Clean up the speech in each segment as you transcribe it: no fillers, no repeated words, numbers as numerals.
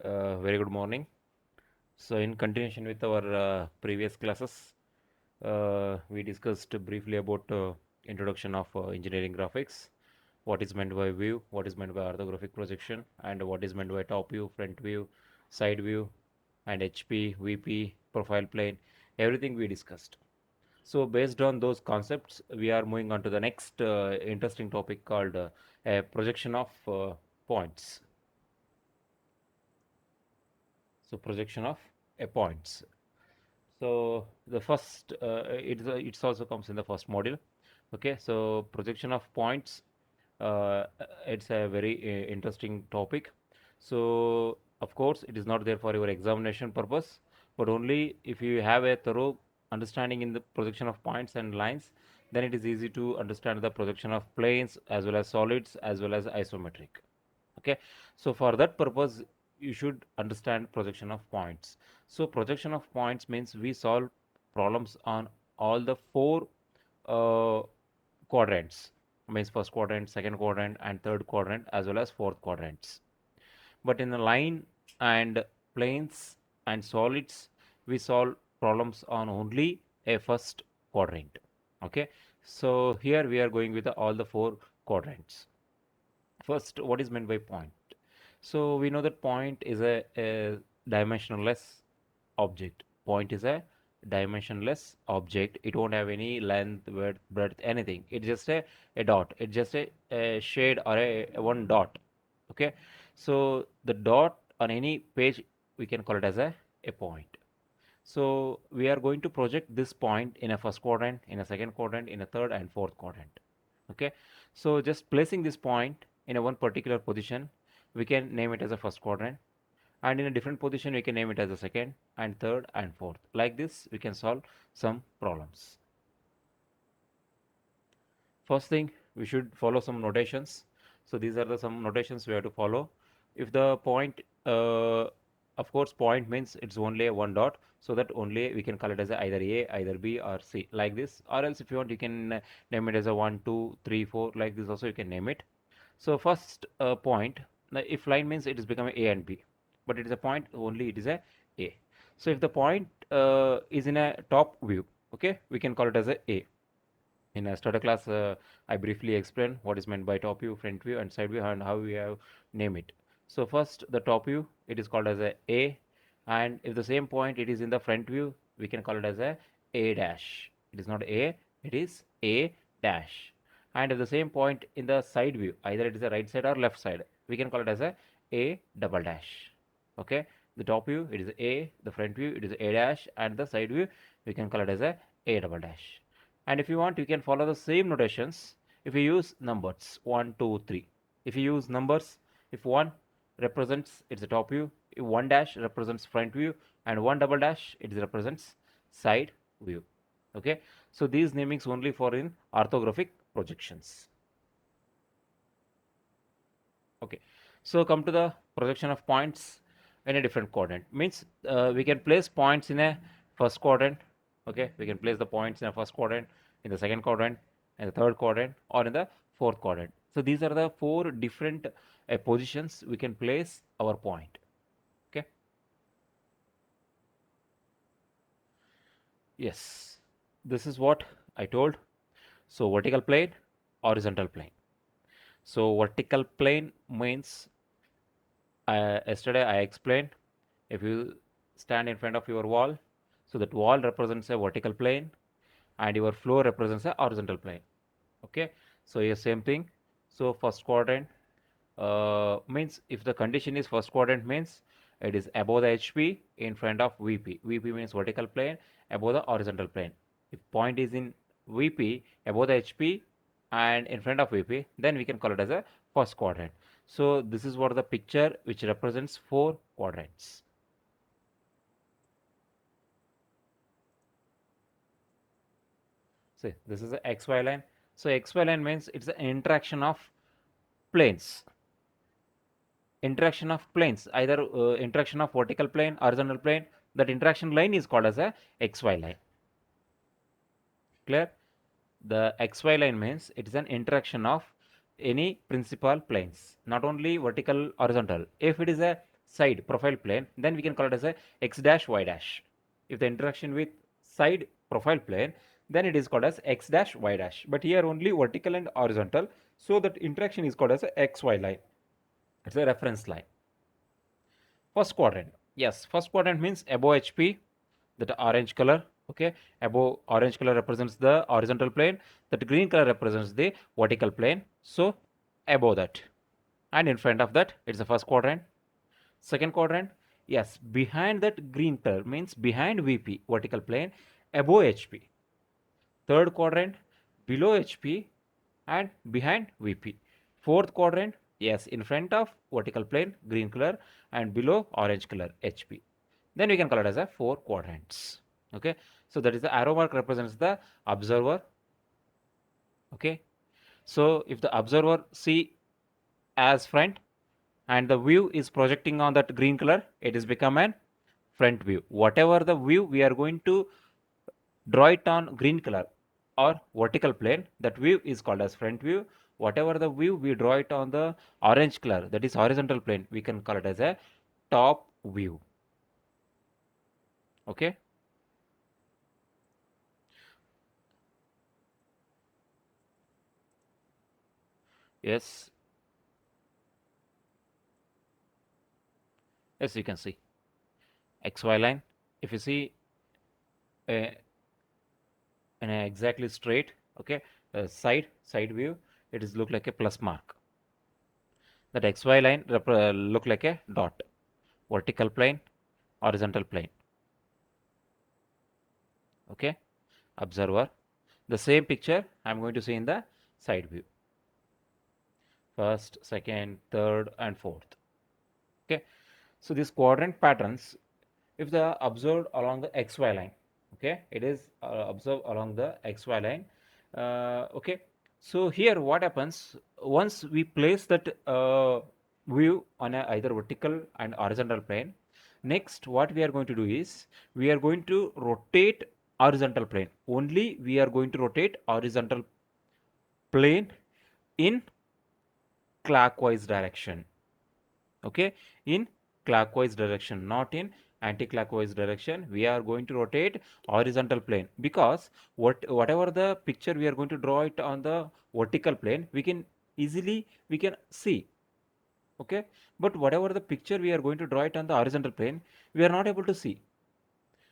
Very good morning. So, in continuation with our previous classes, we discussed briefly about introduction of engineering graphics, what is meant by view, what is meant by orthographic projection, and what is meant by top view, front view, side view, and HP, VP, profile plane, everything we discussed. So, based on those concepts, we are moving on to the next interesting topic called projection of points. So, projection of points. So the first, it's also comes in the first module. Okay, so projection of points. It's a very interesting topic. So of course, it is not there for your examination purpose, but only if you have a thorough understanding in the projection of points and lines, then it is easy to understand the projection of planes as well as solids as well as isometric. Okay, so for that purpose you should understand projection of points. So projection of points means we solve problems on all the four uh, quadrants, means first quadrant, second quadrant, and third quadrant, as well as fourth quadrants. But in the line and planes and solids, we solve problems on only a first quadrant. Okay, so here we are going with all the four quadrants. First, what is meant by point? So we know that point is a dimensionless object. Point is a dimensionless object. It won't have any length, width, breadth, anything. It's just a dot. It's just a shade or a one dot. Okay. So the dot on any page, we can call it as a point. So we are going to project this point in a first quadrant, in a second quadrant, in a third and fourth quadrant. Okay. So just placing this point in a one particular position, we can name it as a first quadrant, and in a different position we can name it as a second and third and fourth. Like this we can solve some problems. First thing, we should follow some notations. So these are the some notations we have to follow. If the point, of course, point means it's only a one dot, so that only we can call it as either A, either B, or C, like this. Or else, if you want, you can name it as a 1, 2, 3, 4, like this. Also, you can name it. So first point, if line means it is becoming A and B, but it is a point only. It is a A. So if the point is in a top view, okay, we can call it as a. In a starter class, I briefly explained what is meant by top view, front view, and side view, and how we have name it. So first, the top view, it is called as a, and if the same point it is in the front view, we can call it as a dash. It is not A, it is A dash. And if the same point in the side view, either it is the right side or left side, we can call it as a double dash. Okay, the top view it is A, the front view it is A dash, and the side view we can call it as a double dash. And if you want, you can follow the same notations if you use numbers 1, 2, 3. If you use numbers, if 1 represents it's the top view, if 1 dash represents front view, and 1 double dash it represents side view. Okay, so these namings only for in orthographic projections. Okay, so come to the projection of points in a different quadrant. Means we can place points in a first quadrant. Okay, we can place the points in a first quadrant, in the second quadrant, in the third quadrant, or in the fourth quadrant. So these are the four different positions we can place our point. Okay. Yes, this is what I told. So vertical plane, horizontal plane. So vertical plane means yesterday I explained, if you stand in front of your wall, so that wall represents a vertical plane and your floor represents a horizontal plane. Okay, so here same thing. So first quadrant means if the condition is first quadrant means it is above the HP in front of VP. VP means vertical plane above the horizontal plane. If point is in VP above the HP and in front of VP, then we can call it as a first quadrant. So this is what the picture which represents four quadrants. See, this is the XY line. So XY line means it's the interaction of planes. Interaction of planes, either interaction of vertical plane, horizontal plane. That interaction line is called as a XY line. Clear? The XY line means it is an interaction of any principal planes, not only vertical, horizontal. If it is a side profile plane, then we can call it as a x dash y dash. If the interaction with side profile plane, then it is called as x dash y dash. But here only vertical and horizontal, so that interaction is called as a xy line. It's a reference line. First quadrant. Yes, first quadrant means above HP, that orange color. Okay, above orange color represents the horizontal plane, that green color represents the vertical plane. So above that, and in front of that, it's the first quadrant. Second quadrant, yes, behind that green color means behind VP, vertical plane, above HP. Third quadrant, below HP and behind VP. Fourth quadrant, yes, in front of vertical plane, green color, and below orange color, HP. Then we can call it as a four quadrants. Okay, so that is the arrow mark represents the observer. Okay, so if the observer see as front and the view is projecting on that green color, it is become an front view. Whatever the view we are going to draw it on green color or vertical plane, that view is called as front view. Whatever the view we draw it on the orange color, that is horizontal plane, we can call it as a top view. Okay, yes, yes, you can see xy line. If you see uh, in a exactly straight, okay, side view, it is look like a plus mark. That xy line look like a dot. Vertical plane, horizontal plane. Okay, observer. The same picture I'm going to see in the side view. First, second, third, and fourth. Okay, so these quadrant patterns, if they are observed along the xy line, okay, it is observed along the xy line. Okay, so here what happens once we place that view on a either vertical and horizontal plane, next what we are going to do is we are going to rotate horizontal plane. Only we are going to rotate horizontal plane in clockwise direction. Okay, in clockwise direction, not in anti-clockwise direction. We are going to rotate horizontal plane, because whatever the picture we are going to draw it on the vertical plane, we can easily we can see. Okay, but whatever the picture we are going to draw it on the horizontal plane, we are not able to see.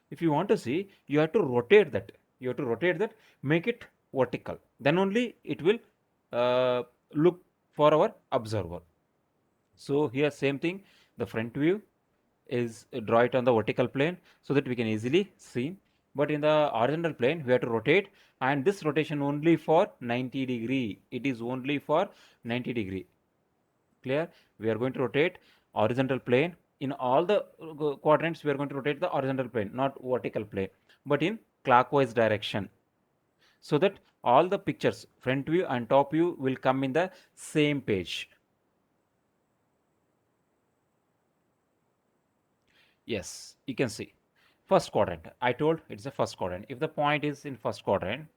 If you want to see, you have to rotate that. You have to rotate that, make it vertical, then only it will look for our observer. So here same thing, the front view is draw it on the vertical plane so that we can easily see. But in the horizontal plane, we have to rotate, and this rotation only for 90 degree. It is only for 90 degree. Clear? We are going to rotate horizontal plane. In all the quadrants, we are going to rotate the horizontal plane, not vertical plane, but in clockwise direction. So that all the pictures, front view and top view, will come in the same page. Yes, you can see. First quadrant. I told it's the first quadrant. If the point is in first quadrant,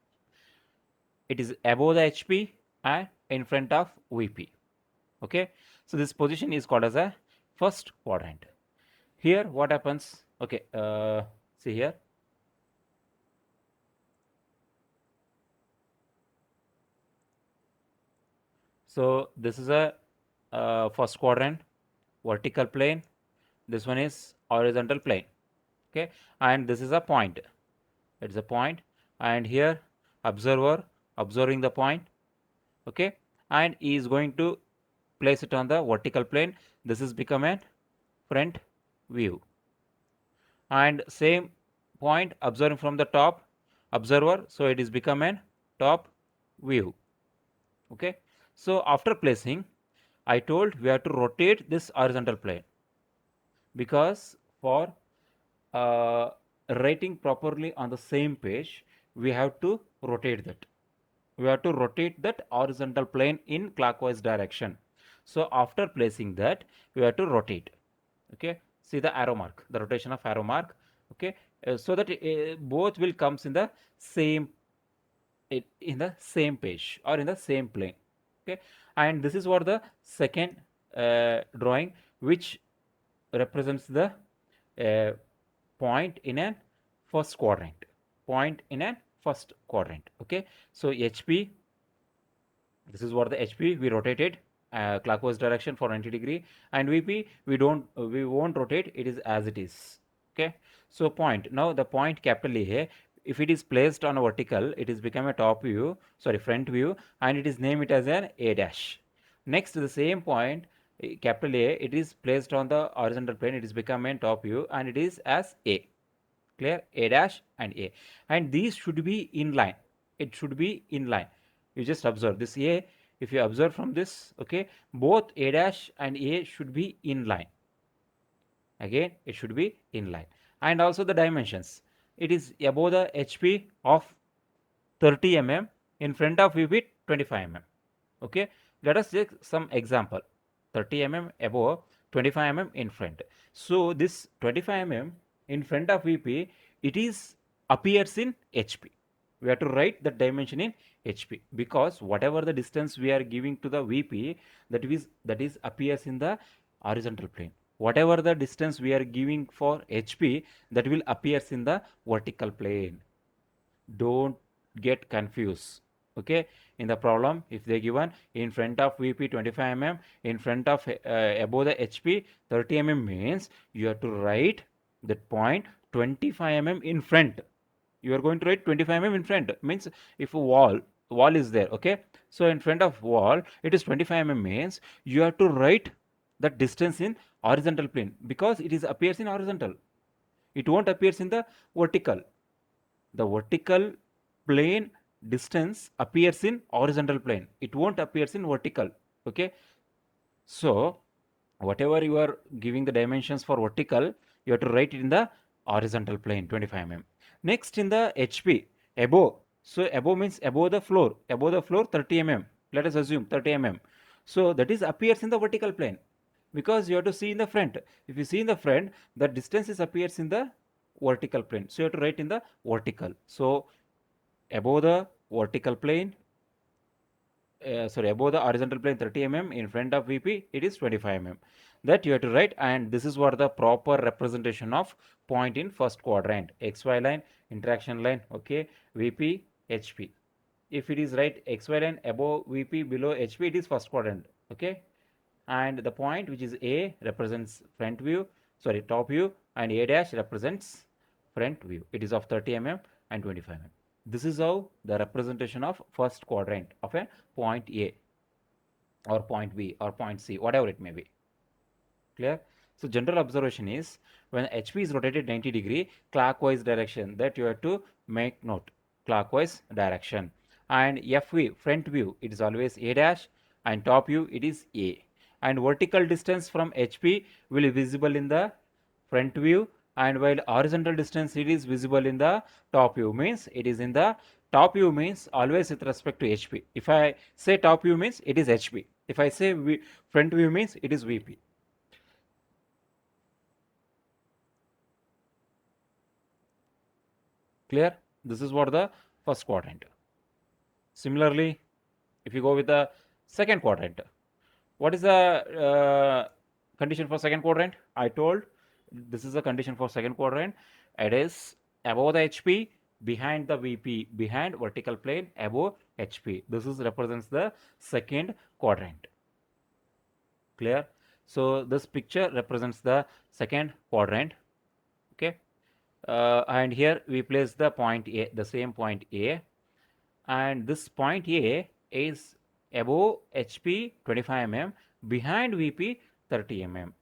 it is above the HP and in front of VP. Okay. So this position is called as a first quadrant. Here, what happens? Okay. See here. So this is a first quadrant, vertical plane. This one is horizontal plane. Okay. And this is a point. It's a point. And here, observer observing the point. Okay, and he is going to place it on the vertical plane. This is become a front view, and same point observing from the top observer, so it is become a top view. Okay, so after placing, I told we have to rotate this horizontal plane, because for uh, writing properly on the same page, we have to rotate that. We have to rotate that horizontal plane in clockwise direction. So after placing that, we have to rotate. Okay, see the arrow mark, the rotation of arrow mark. Okay, so that both will comes in the same in the same page or in the same plane. Okay, and this is what the second drawing, which represents the uh, point in an first quadrant. Point in an first quadrant. Okay. So HP, this is what the HP we rotated clockwise direction for 90 degree, and VP we won't rotate, it is as it is. Okay. So point, now the point capital A, if it is placed on a vertical, it is become a top view, sorry, front view, and it is name it as an A dash. Next, the same point capital A, it is placed on the horizontal plane, it is become a top view, and it is as A. Clear? A dash and A, and these should be in line, it should be in line. You just observe this A, if you observe from this, okay, both A dash and A should be in line. Again, it should be in line. And also the dimensions, it is above the HP of 30 mm, in front of VP 25 mm. Okay, let us take some example. 30 mm above, 25 mm in front. So this 25 mm in front of VP, it is appears in HP. We have to write the dimension in HP, because whatever the distance we are giving to the VP, that is appears in the horizontal plane. Whatever the distance we are giving for HP, that will appears in the vertical plane. Don't get confused. Okay, in the problem, if they given in front of VP 25 mm, in front of above the HP 30 mm, means you have to write that point 25 mm in front. You are going to write 25 mm in front, means if a wall is there, okay, so in front of wall it is 25 mm, means you have to write that distance in horizontal plane, because it is appears in horizontal, it won't appears in the vertical. The vertical plane distance appears in horizontal plane, it won't appears in vertical. Okay, so whatever you are giving the dimensions for vertical, you have to write it in the horizontal plane 25 mm. Next, in the HP above, so above means above the floor 30 mm, let us assume 30 mm, so that is appears in the vertical plane, because you have to see in the front. If you see in the front, the distance is appears in the vertical plane, so you have to write in the vertical. So above the vertical plane, sorry, above the horizontal plane 30 mm, in front of VP it is 25 mm, that you have to write. And this is what the proper representation of point in first quadrant, XY line, interaction line, okay, VP, HP. If it is right XY line above VP, below HP, it is first quadrant. Okay, and the point which is A represents front view, sorry, top view, and A dash represents front view, it is of 30 mm and 25 mm. This is how the representation of first quadrant of a point A or point B or point C, whatever it may be. Clear? So general observation is, when HP is rotated 90-degree clockwise direction, that you have to make note, clockwise direction. And FV, front view, it is always A dash, and top view it is A. And vertical distance from HP will be visible in the front view, and while horizontal distance it is visible in the top view, means it is in the top view, means always with respect to HP. If I say top view, means it is HP. If I say front view, means it is VP. Clear? This is what the first quadrant. Similarly, if you go with the second quadrant, what is the condition for second quadrant? I told this is the condition for second quadrant. It is above the HP, behind the VP, behind vertical plane, above HP. This is represents the second quadrant. Clear? So this picture represents the second quadrant. Okay, and here we place the point A, the same point A, and this point A is above HP 25 mm, behind VP 30 mm.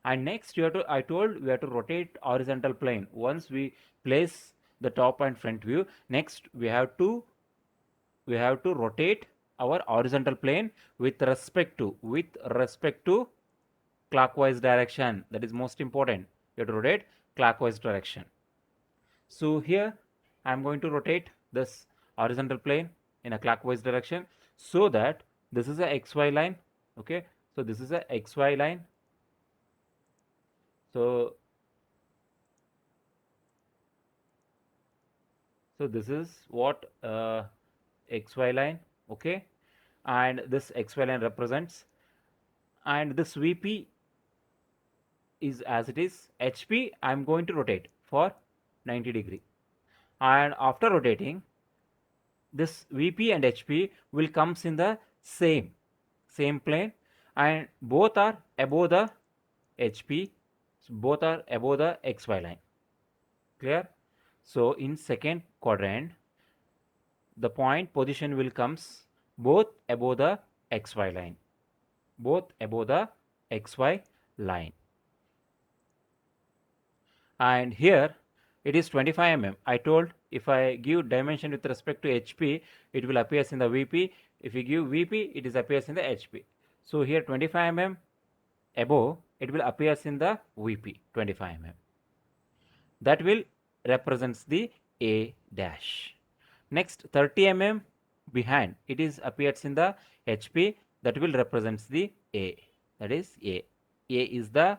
And next you have to, I told we have to rotate horizontal plane. Once we place the top and front view, next we have to rotate our horizontal plane with respect to clockwise direction. That is most important. You have to rotate clockwise direction. So here I am going to rotate this horizontal plane in a clockwise direction, so that this is a XY line. Okay, so this is a XY line. So this is what XY line. Okay, and this XY line represents, and this VP is as it is. HP, I'm going to rotate for 90 degree. And after rotating, this VP and HP will comes in the same plane, and both are above the HP, so both are above the XY line. Clear? So in second quadrant, the point position will comes both above the XY line, both above the XY line. And here it is 25 mm. I told if I give dimension with respect to HP, it will appears in the VP. If you give VP, it is appears in the HP. So here 25 mm above, it will appears in the VP 25 mm. That will represents the A dash. Next 30 mm behind, it is appears in the HP, that will represents the A. That is A. A is the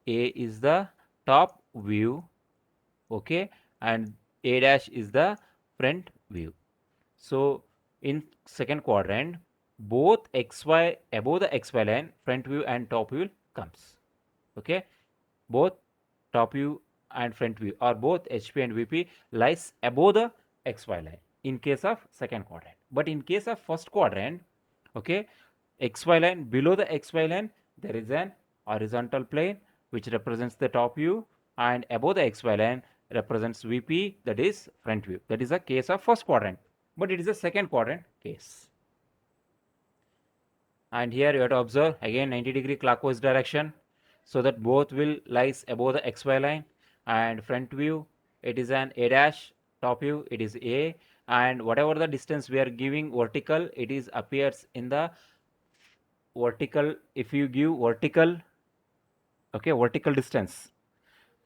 A is the top view, okay, and A dash is the front view. So in second quadrant, both XY above the XY line, front view and top view comes, okay. Both top view and front view, or both HP and VP, lies above the XY line in case of second quadrant. But in case of first quadrant, okay, XY line, below the XY line, there is an horizontal plane which represents the top view, and above the XY line represents VP, that is front view. That is a case of first quadrant, but it is a second quadrant case. And here you have to observe again 90 degree clockwise direction, so that both will lies above the XY line. And front view, it is an A dash, top view it is A, and whatever the distance we are giving vertical, it is appears in the vertical. If you give vertical, okay, vertical distance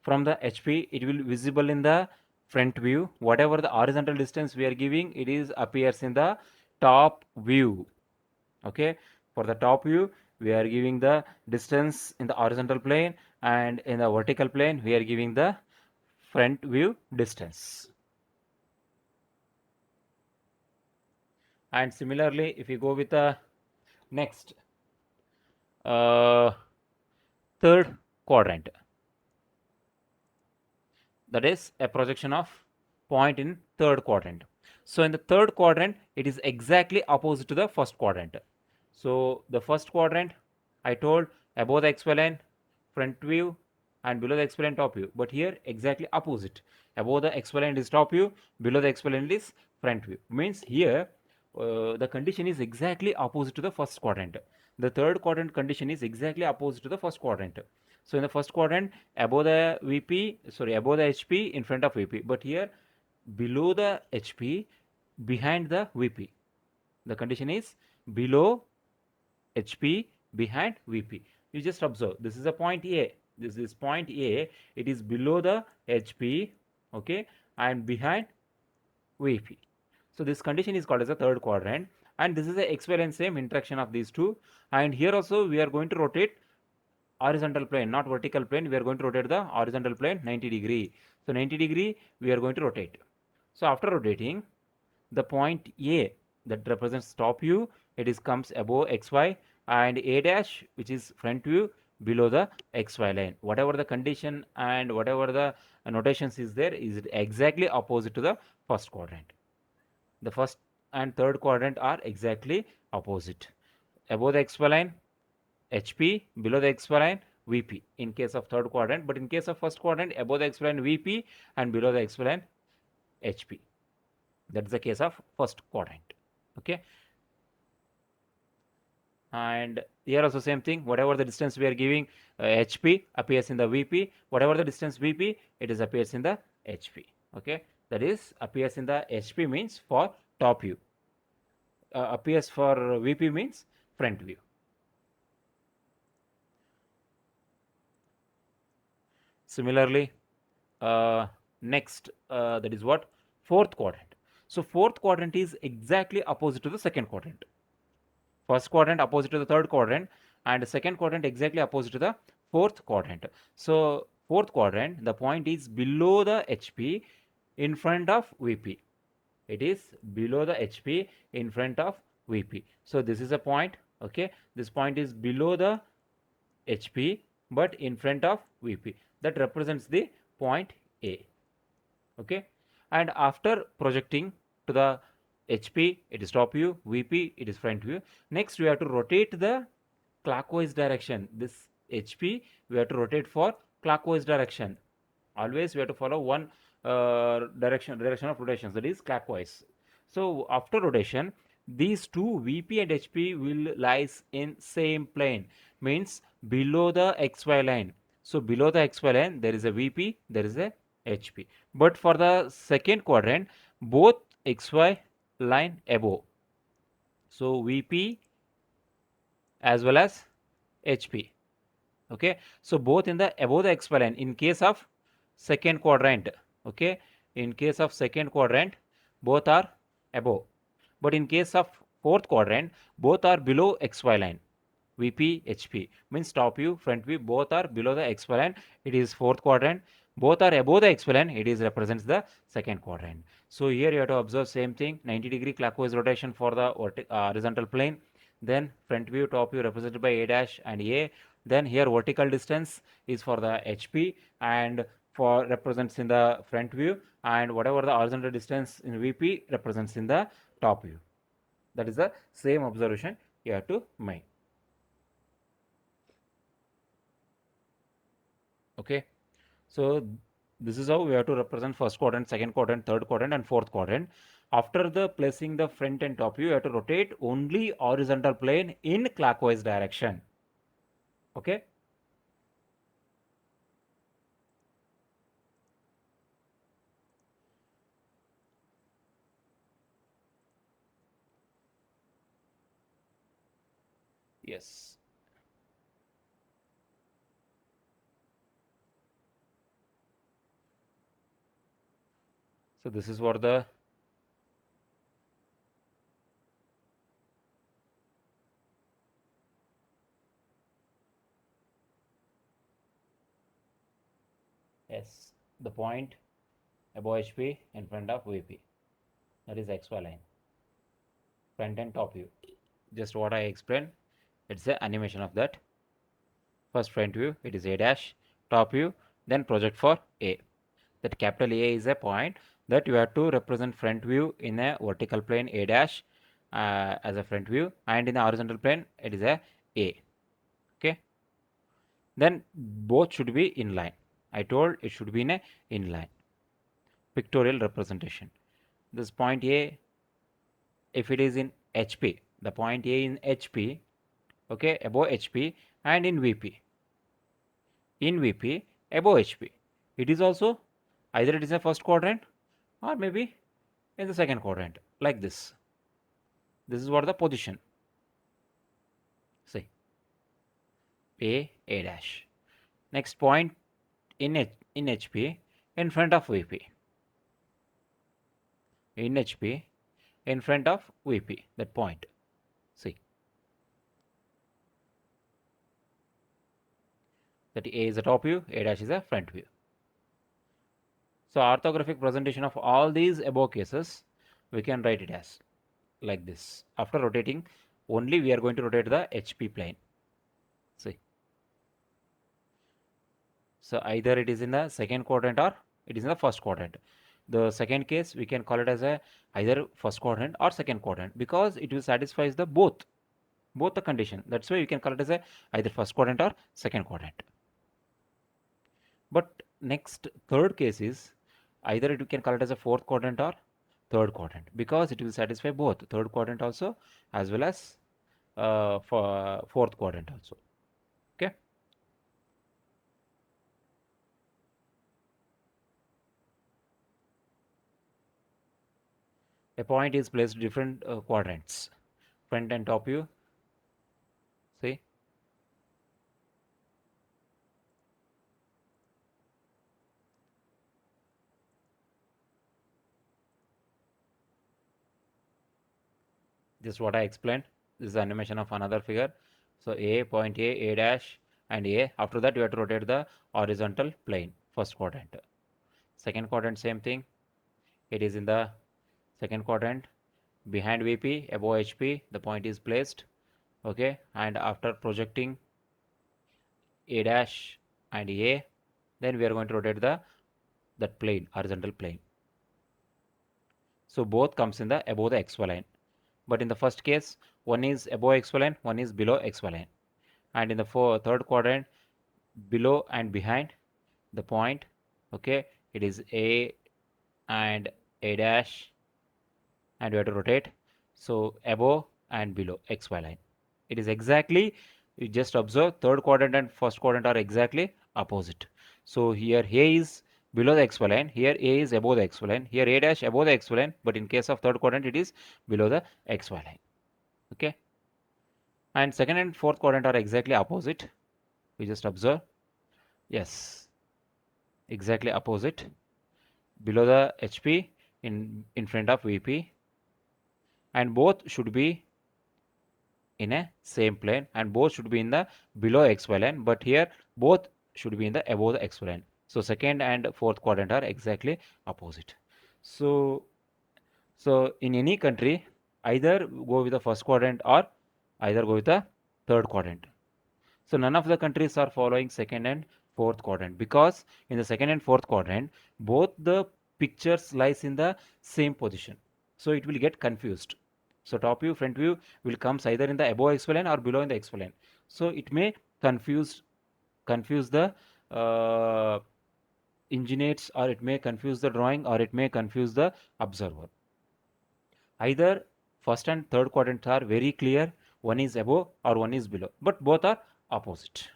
from the HP, it will visible in the front view. Whatever the horizontal distance we are giving, it is appears in the top view, okay. For the top view, we are giving the distance in the horizontal plane, and in the vertical plane we are giving the front view distance. And similarly, if you go with the next third quadrant, that is a projection of point in third quadrant. So in the third quadrant, it is exactly opposite to the first quadrant. So the first quadrant, I told above the XY line front view, and below the XY line top view. But here exactly opposite. Above the XY line is top view, below the XY line is front view. Means here the condition is exactly opposite to the first quadrant. The third quadrant condition is exactly opposite to the first quadrant. So in the first quadrant, above the above the HP, in front of VP. But here below the HP, behind the VP. The condition is below HP, behind VP. You just observe, this is a point A. This is point A. It is below the HP, okay, and behind VP. So this condition is called as a third quadrant, and this is the XY line, same interaction of these two. And here also we are going to rotate horizontal plane, not vertical plane. We are going to rotate the horizontal plane 90 degree. So 90 degree we are going to rotate. So after rotating, the point A that represents top view, it is comes above XY, and A dash, which is front view, below the XY line. Whatever the condition and whatever the notations is there, is exactly opposite to the first quadrant. The first and third quadrant are exactly opposite. Above the XY line, HP, below the XY line, VP in case of third quadrant, but in case of first quadrant, above the XY line VP, and below the XY line HP. That's the case of first quadrant, okay. And here also same thing, whatever the distance we are giving, HP appears in the VP, whatever the distance VP, it is appears in the HP, okay. That is appears in the HP means for top view, appears for VP means front view. Similarly, next, that is what, fourth quadrant. So fourth quadrant is exactly opposite to the second quadrant. First quadrant opposite to the third quadrant, and second quadrant exactly opposite to the fourth quadrant. So fourth quadrant, the point is below the HP, in front of VP. It is below the HP, in front of VP. So this is a point, okay. This point is below the HP, but in front of VP. That represents the point A. Okay, and after projecting to the HP, it is top view, VP, it is front view. Next, we have to rotate the clockwise direction. This HP, we have to rotate for clockwise direction. Always we have to follow one direction of rotation, that is clockwise. So after rotation, these two VP and HP will lies in same plane, means below the XY line. So below the XY line, there is a VP, there is a HP. But for the second quadrant, both XY line above. So VP as well as HP. Okay, so both in the above the XY line in case of second quadrant. Okay, in case of second quadrant, both are above, but in case of fourth quadrant, both are below XY line. VP, HP means top view, front view, both are below the XY line. It is fourth quadrant. Both are above the XY line. It is represents the second quadrant. So here you have to observe same thing, 90-degree clockwise rotation for the horizontal plane. Then front view, top view represented by A dash and A. Then here vertical distance is for the HP and for represents in the front view, and whatever the horizontal distance in VP represents in the top view. That is the same observation you have to make. Okay, so this is how we have to represent first quadrant, second quadrant, third quadrant, and fourth quadrant. After the placing the front and top view, you have to rotate only horizontal plane in clockwise direction. Okay. Yes. So this is for the S, the point above HP in front of VP. That is XY line, front and top view. Just what I explained. It's the animation of that. First front view, it is A dash, top view, then project for A. That capital A is a point that you have to represent front view in a vertical plane A dash as a front view, and in the horizontal plane it is a A. Okay. Then both should be in line. I told it should be in a inline pictorial representation. This point A, if it is in HP, the point A in HP, okay, above HP, and in VP. In VP, above HP. It is also either it is a first quadrant or maybe in the second quadrant, like this. This is what the position. See, A dash. Next point in HP in front of VP. In HP in front of VP, that point. See, that A is the top view, A dash is a front view. So orthographic presentation of all these above cases, we can write it as like this. After rotating, only we are going to rotate the HP plane. See. So either it is in the second quadrant or it is in the first quadrant. The second case we can call it as a either first quadrant or second quadrant because it will satisfy the both the condition. That's why you can call it as a either first quadrant or second quadrant. But next third case is either it we can call it as a fourth quadrant or third quadrant because it will satisfy both third quadrant also as well as for fourth quadrant also. Okay. A point is placed different quadrants, front and top view. See, this is what I explained. This is animation of another figure. So A, point A dash, and A. After that, you have to rotate the horizontal plane, first quadrant. Second quadrant, same thing. It is in the second quadrant. Behind VP, above HP, the point is placed. Okay, and after projecting A dash and A. Then we are going to rotate that plane, horizontal plane. So both comes in the above the xy line. But in the first case, one is above xy line, one is below xy line. And in the third quadrant, below and behind the point, okay, it is A and A dash, and we have to rotate. So above and below xy line. It is exactly, you just observe, third quadrant and first quadrant are exactly opposite. So here A is below the xy line, here A is above the xy line, here A dash above the xy line, but in case of third quadrant it is below the xy line. Okay. And second and fourth quadrant are exactly opposite. We just observe. Yes, exactly opposite. Below the HP, in front of VP, and both should be in a same plane, and both should be in the below xy line, but here both should be in the above the xy line. So second and fourth quadrant are exactly opposite. So in any country, either go with the first quadrant or either go with the third quadrant. So none of the countries are following second and fourth quadrant, because in the second and fourth quadrant, both the pictures lies in the same position. So it will get confused. So top view, front view will comes either in the above xy line or below in the xy line. So it may confuse the uh, engineers, or it may confuse the drawing, or it may confuse the observer. Either first and third quadrants are very clear, one is above or one is below, but both are opposite.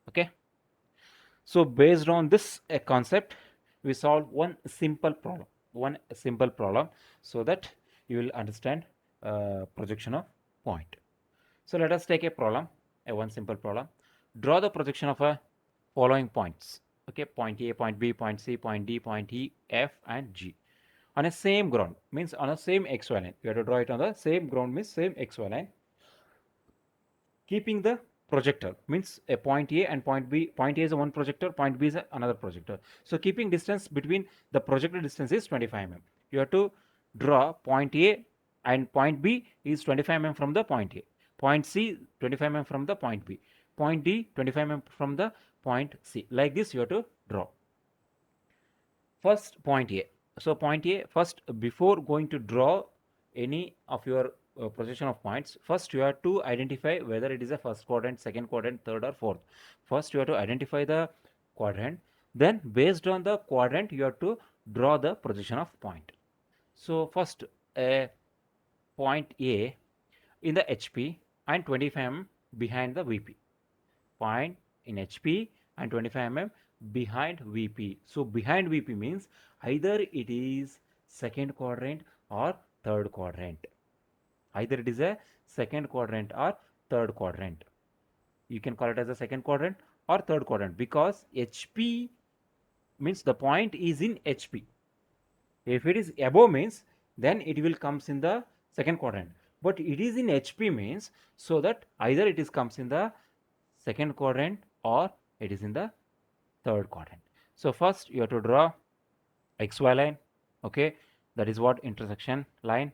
Okay. So based on this concept, we solve one simple problem, so that you will understand projection of point. So let us take a problem, a one simple problem. Draw the projection of a following points. Okay, point A, point B, point C, point D, point E, F, and G on a same ground, means on a same xy line. You have to draw it on the same ground, means same xy line, keeping the projector, means a point A and point B. Point A is one projector, point B is another projector. So keeping distance between the projector distance is 25 mm. You have to draw point A, and point B is 25 mm from the point A. Point C 25 mm from the point B. Point D 25 mm from the point C. Like this you have to draw. First point A. So point A, first, before going to draw any of your projection of points, first you have to identify whether it is a first quadrant, second quadrant, third or fourth. First you have to identify the quadrant, then based on the quadrant you have to draw the projection of point. So first, point A in the HP and 25 mm behind the VP. Point in HP and 25 mm behind VP. So behind VP means either it is second quadrant or third quadrant. Either it is a second quadrant or third quadrant. You can call it as a second quadrant or third quadrant, because HP means the point is in HP. If it is above means, then it will comes in the second quadrant. But it is in HP means, so that either it is comes in the second quadrant or it is in the third quadrant. So first you have to draw xy line. Okay, that is what intersection line.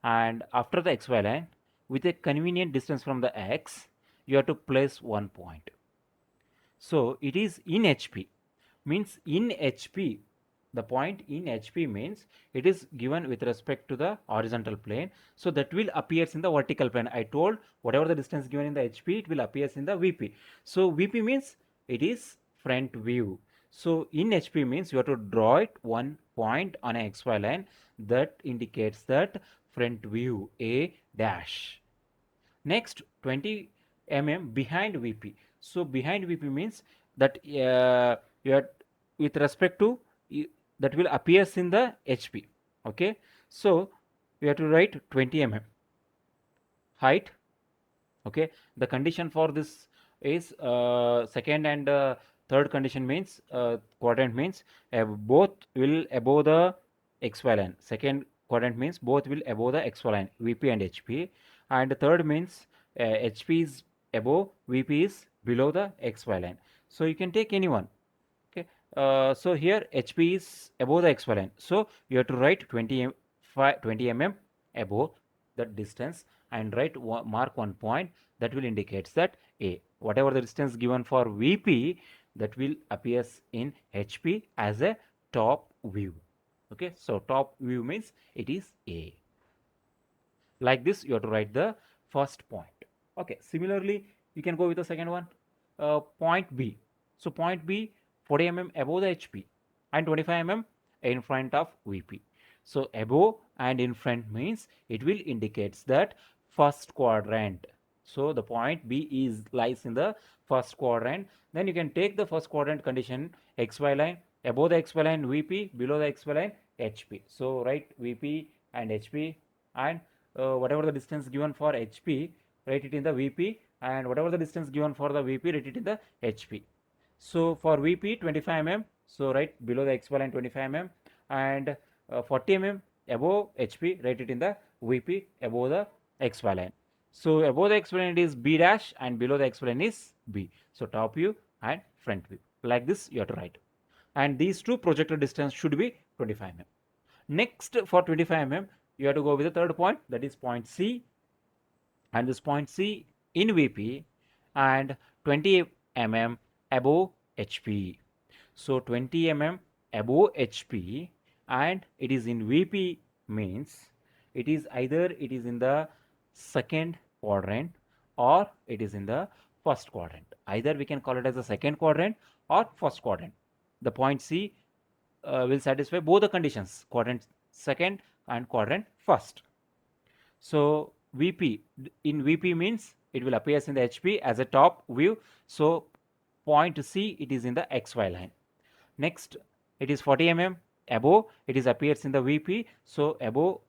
And after the xy line, with a convenient distance from the x, you have to place one point. So it is in HP, means in HP, the point in HP means it is given with respect to the horizontal plane, so that will appears in the vertical plane. I told whatever the distance given in the HP, it will appears in the VP. So VP means it is front view. So in HP means you have to draw it one point on a xy line that indicates that front view A dash. Next, 20 mm behind VP. So behind VP means that you are with respect to that will appears in the HP. Okay, so we have to write 20 mm height. Okay, the condition for this is second and third condition means quadrant means both will above the xy line. Second quadrant means both will above the xy line, VP and HP. And third means HP is above, VP is below the xy line. So you can take any one. Okay, so here HP is above the xy line, so you have to write 20 mm above that distance, and mark one point that will indicates that A. Whatever the distance given for VP, that will appears in HP as a top view. Okay, so top view means it is A. Like this, you have to write the first point. Okay, similarly, you can go with the second one, point B. So point B, 40 above the HP and 25 in front of VP. So above and in front means it will indicates that first quadrant. So the point B is lies in the first quadrant. Then you can take the first quadrant condition, XY line, above the XY line VP, below the XY line HP. So write VP and HP, and whatever the distance given for HP, write it in the VP, and whatever the distance given for the VP, write it in the HP. So for VP 25 so write below the XY line 25 and 40 above HP, write it in the VP above the XY line. So above the XY line is B dash and below the XY line is B. So top view and front view. Like this you have to write. And these two projected distance should be 25 Next, for 25 you have to go with the third point, that is point C, and this point C in VP and 20 above HP. So 20 above HP and it is in VP means it is either it is in the second quadrant or it is in the first quadrant. Either we can call it as the second quadrant or first quadrant. The point C will satisfy both the conditions, quadrant second and quadrant first. So VP, in VP means it will appear in the HP as a top view. So point C, it is in the XY line. Next, it is 40 above, it is appears in the VP. So above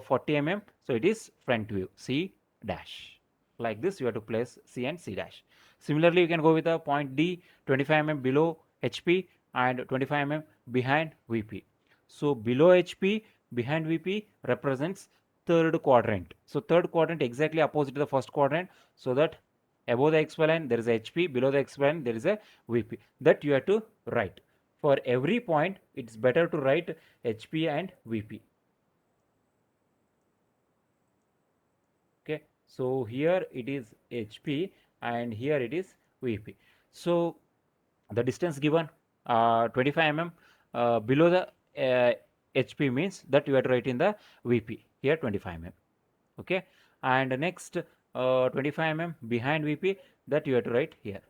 40 so it is front view, C dash. Like this, you have to place C and C dash. Similarly, you can go with a point D, 25 below HP and 25 behind VP. So below HP, behind VP represents third quadrant. So third quadrant exactly opposite to the first quadrant, so that above the XY line there is a HP, below the XY line there is a VP. That you have to write. For every point, it's better to write HP and VP. Okay, so here it is HP and here it is VP. So the distance given 25 below the HP means that you have to write in the VP here 25 okay, and next 25 behind VP, that you have to write here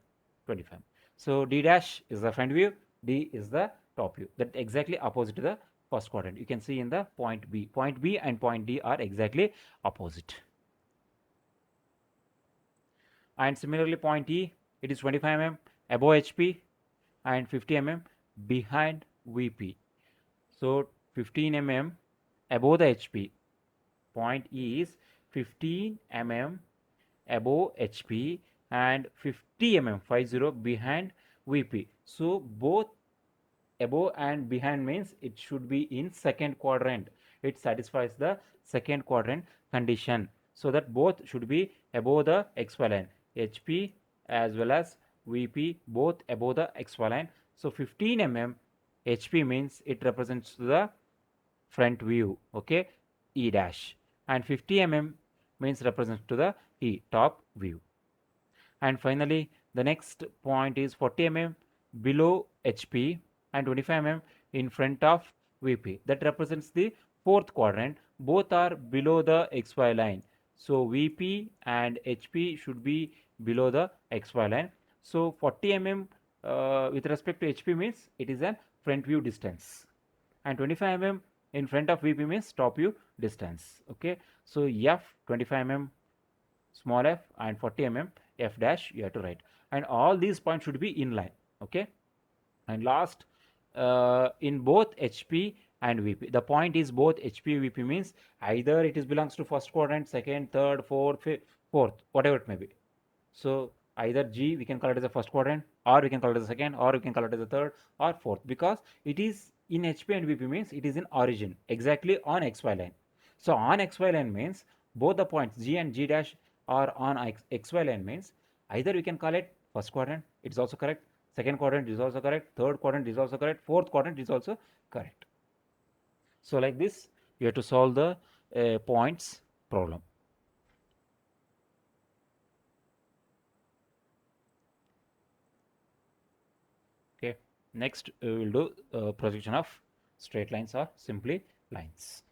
25. So D dash is the front view, D is the top view, that exactly opposite to the first quadrant. You can see in the point B and point D are exactly opposite. And similarly point E, it is 25 above HP and 50 behind VP. So 15 above the HP. Point E is 15 above HP and 50 50 behind VP. So both above and behind means it should be in second quadrant. It satisfies the second quadrant condition. So that both should be above the XY line. HP as well as VP both above the XY line. So 15 HP means it represents the front view, okay, E dash, and 50 means represents to the E top view. And finally the next point is 40 below HP and 25 in front of VP, that represents the fourth quadrant. Both are below the XY line, so VP and HP should be below the XY line. So 40 with respect to HP means it is a front view distance, and 25 in front of VP means top view distance. Okay, so F 25 small f and 40 F dash you have to write, and all these points should be in line. Okay, and last in both HP and VP, the point is both HP VP means either it is belongs to first quadrant, second, third, fourth, fifth, fourth, whatever it may be. So either G we can call it as a first quadrant, or we can call it as a second, or we can call it as a third or fourth, because it is in HP and VP means it is in origin exactly on XY line. So on XY line means both the points G and G dash are on XY line means either we can call it first quadrant, it is also correct, second quadrant is also correct, third quadrant is also correct, fourth quadrant is also correct. So like this you have to solve the points problem. Okay. Next, we will do projection of straight lines or simply lines.